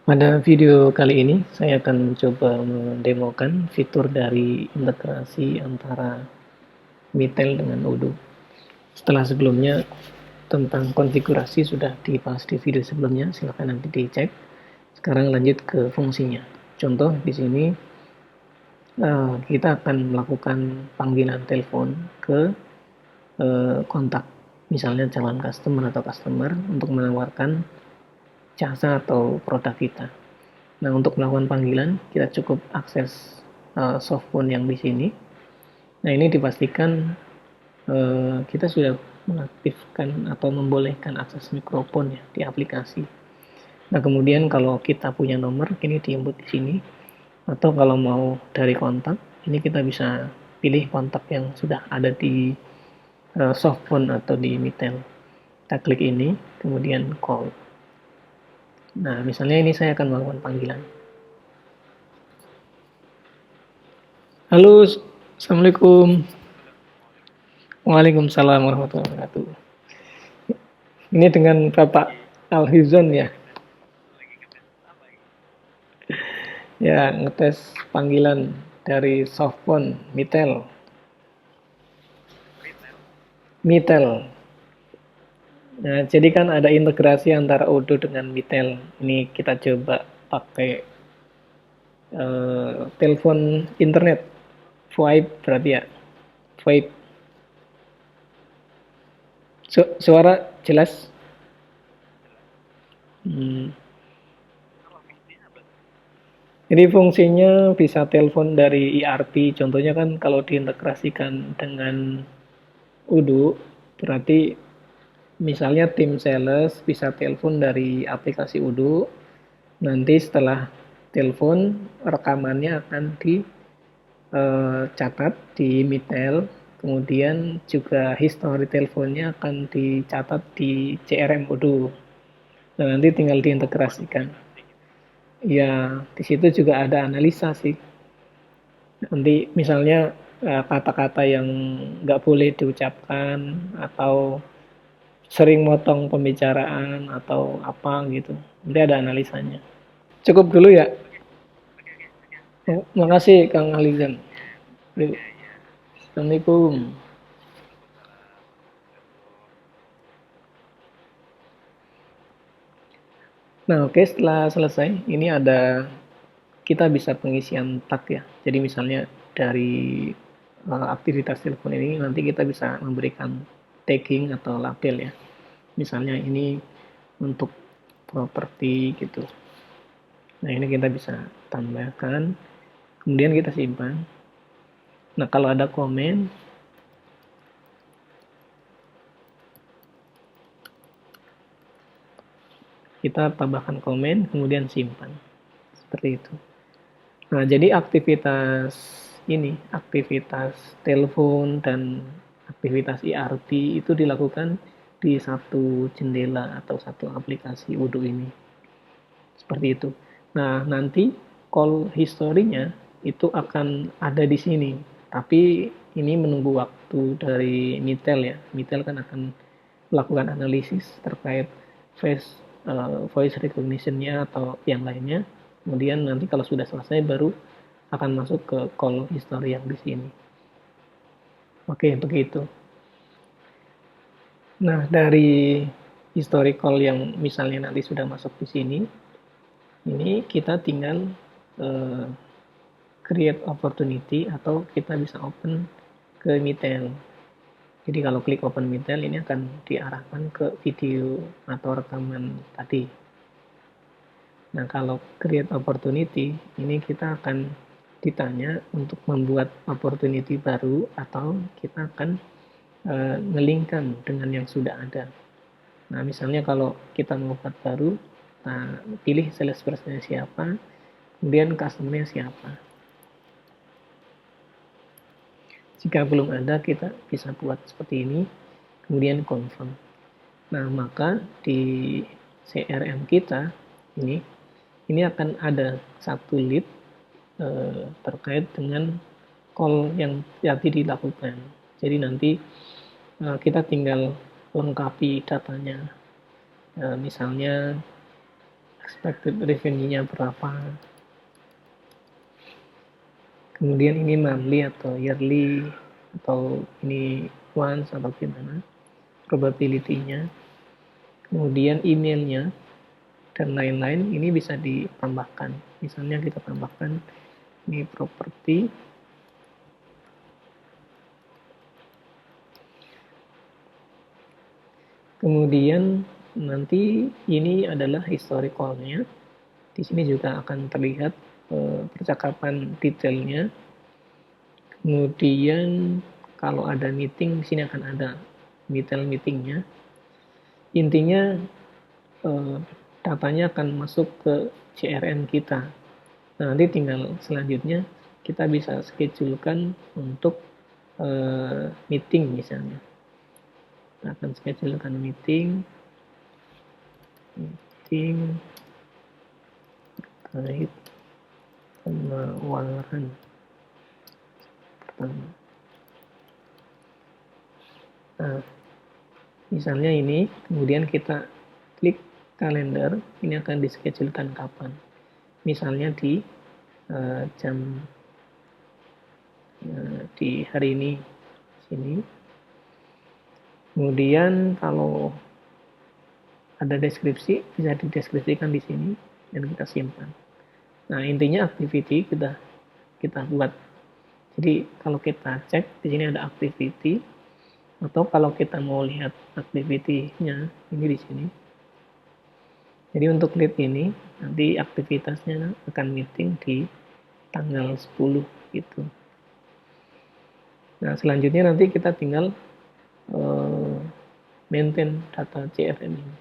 Pada video kali ini, saya akan mencoba mendemokan fitur dari integrasi antara Mitel dengan Odoo. Setelah sebelumnya tentang konfigurasi sudah dibahas di video sebelumnya, silahkan nanti dicek. Sekarang lanjut ke fungsinya. Contoh di sini kita akan melakukan panggilan telepon ke kontak, misalnya calon customer untuk menawarkan jasa atau produk kita. Nah, untuk melakukan panggilan, kita cukup akses softphone yang di sini. Nah, ini dipastikan kita sudah mengaktifkan atau membolehkan akses mikrofon ya di aplikasi. Nah, kemudian kalau kita punya nomor, ini diinput di sini. Atau kalau mau dari kontak, ini kita bisa pilih kontak yang sudah ada di softphone atau di Mitel. Kita klik ini, kemudian call. Nah, misalnya ini saya akan melakukan panggilan. Halo, Assalamualaikum. Waalaikumsalam warahmatullahi wabarakatuh. Ini dengan Bapak Alhizon ya? Ya, ngetes panggilan dari softphone Mitel. Mitel. Nah, jadi kan ada integrasi antara Odoo dengan Mitel. Ini kita coba pakai telepon internet. VoIP berarti ya. VoIP. Suara jelas? Hmm. Jadi fungsinya bisa telepon dari ERP. Contohnya kan kalau diintegrasikan dengan Odoo, berarti misalnya tim sales bisa telepon dari aplikasi Odoo. Nanti setelah telepon, rekamannya akan dicatat di Mitel. Kemudian juga histori teleponnya akan dicatat di CRM Odoo. Nah, nanti tinggal diintegrasikan. Ya, di situ juga ada analisa sih. Nanti misalnya kata-kata yang nggak boleh diucapkan atau sering motong pembicaraan atau apa gitu. Nanti ada analisanya. Cukup dulu ya. Makasih Kang Alizan. Assalamualaikum. Nah, oke, setelah selesai, ini ada kita bisa pengisian tag ya. Jadi misalnya dari aktivitas telepon ini nanti kita bisa memberikan tagging atau label ya. Misalnya ini untuk properti gitu. Nah, ini kita bisa tambahkan, kemudian kita simpan. Nah, kalau ada komen, kita tambahkan komen, kemudian simpan. Seperti itu. Nah, jadi aktivitas ini, aktivitas telepon dan aktivitas ERP itu dilakukan di satu jendela atau satu aplikasi Odoo ini. Seperti itu. Nah, nanti call historinya itu akan ada di sini. Tapi ini menunggu waktu dari Mitel ya. Mitel kan akan melakukan analisis terkait voice recognition-nya atau yang lainnya. Kemudian nanti kalau sudah selesai baru akan masuk ke call history yang di sini. Oke, begitu. Nah, dari historical yang misalnya nanti sudah masuk di sini, ini kita tinggal uh, create opportunity atau kita bisa open ke Mitel. Jadi kalau klik open Mitel ini akan diarahkan ke video atau rekaman tadi. Nah, kalau create opportunity, ini kita akan ditanya untuk membuat opportunity baru atau kita akan ngelingkan dengan yang sudah ada. Nah, misalnya kalau kita mau buat baru, nah, pilih salesperson siapa, kemudian customer siapa. Jika belum ada, kita bisa buat seperti ini, kemudian confirm. Nah, maka di CRM kita ini akan ada satu lead terkait dengan call yang tadi dilakukan. Jadi nanti kita tinggal lengkapi datanya. Misalnya expected revenue-nya berapa. Kemudian ini monthly atau yearly, atau ini once atau gimana, probability-nya. Kemudian emailnya dan lain-lain, ini bisa ditambahkan. Misalnya kita tambahkan ini properti, kemudian nanti ini adalah historicalnya. Di sini juga akan terlihat percakapan detailnya. Kemudian kalau ada meeting, di sini akan ada detail meetingnya. Intinya datanya akan masuk ke CRM kita. Nah, nanti tinggal selanjutnya kita bisa schedulekan untuk meeting misalnya. Kita akan schedulekan meeting terkait penawaran pertama. Nah, misalnya ini, kemudian kita klik kalender, ini akan dischedulekan kapan. Misalnya di jam di hari ini sini. Kemudian kalau ada deskripsi, bisa dideskripsikan di sini dan kita simpan. Nah, intinya activity kita buat. Jadi kalau kita cek di sini ada activity, atau kalau kita mau lihat activity-nya ini di sini. Jadi untuk lead ini nanti aktivitasnya akan meeting di tanggal 10 gitu. Nah, selanjutnya nanti kita tinggal maintain data CRM ini.